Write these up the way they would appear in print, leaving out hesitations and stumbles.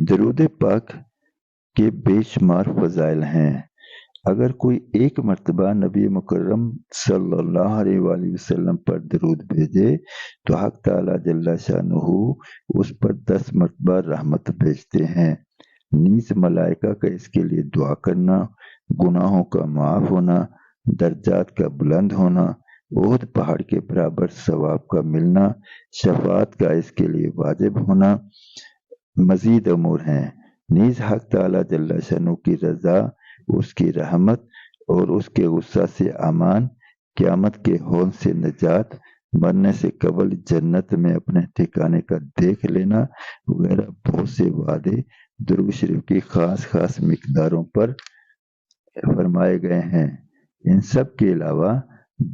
درود پاک کے بے شمار فضائل ہیں۔ اگر کوئی ایک مرتبہ نبی مکرم صلی اللہ علیہ وآلہ وسلم پر درود بھیجے تو حق تعالیٰ جل شانہ اس پر 10 مرتبہ رحمت بھیجتے ہیں۔ نیز ملائکہ کا اس کے لیے دعا کرنا، گناہوں کا معاف ہونا، درجات کا بلند ہونا، احد پہاڑ کے برابر ثواب کا ملنا، شفاعت کا اس کے لیے واجب ہونا، مزید امور ہیں۔ نیز حق تعالیٰ جل شانہ کی رضا، اس کی رحمت اور اس کے غصہ سے امان، قیامت کے ہون سے نجات، مرنے سے قبل جنت میں اپنے ٹھکانے کا دیکھ لینا وغیرہ بہت سے وعدے درود شریف کی خاص خاص مقداروں پر فرمائے گئے ہیں۔ ان سب کے علاوہ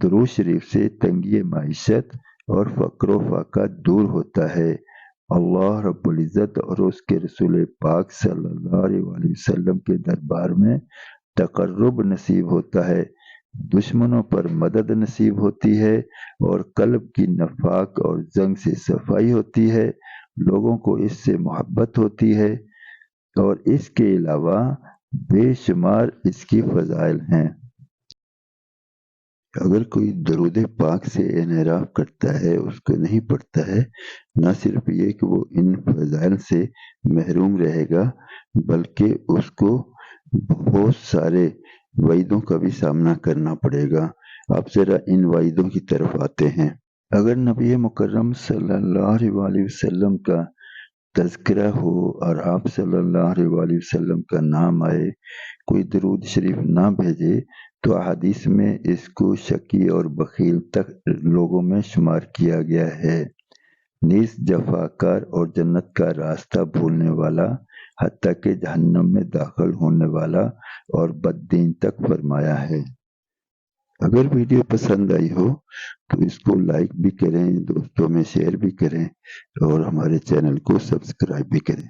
درود شریف سے تنگی معیشت اور فقر و فاقہ دور ہوتا ہے۔ اللہ رب العزت اور اس کے رسول پاک صلی اللہ علیہ وآلہ وسلم کے دربار میں تقرب نصیب ہوتا ہے، دشمنوں پر مدد نصیب ہوتی ہے اور قلب کی نفاق اور زنگ سے صفائی ہوتی ہے، لوگوں کو اس سے محبت ہوتی ہے، اور اس کے علاوہ بے شمار اس کی فضائل ہیں۔ اگر کوئی درود پاک سے انحراف کرتا ہے، اس کو نہیں پڑھتا ہے، نہ صرف یہ کہ وہ ان فضائل سے محروم رہے گا بلکہ اس کو بہت سارے وعیدوں کا بھی سامنا کرنا پڑے گا۔ آپ ذرا ان وعیدوں کی طرف آتے ہیں۔ اگر نبی مکرم صلی اللہ علیہ وآلہ وسلم کا تذکرہ ہو اور آپ صلی اللہ علیہ وآلہ وسلم کا نام آئے، کوئی درود شریف نہ بھیجے تو احادیث میں اس کو شقی اور بخیل تک لوگوں میں شمار کیا گیا ہے۔ نیز جفاکار اور جنت کا راستہ بھولنے والا، حتیٰ کہ جہنم میں داخل ہونے والا اور بددین تک فرمایا ہے۔ اگر ویڈیو پسند آئی ہو تو اس کو لائک بھی کریں، دوستوں میں شیئر بھی کریں اور ہمارے چینل کو سبسکرائب بھی کریں۔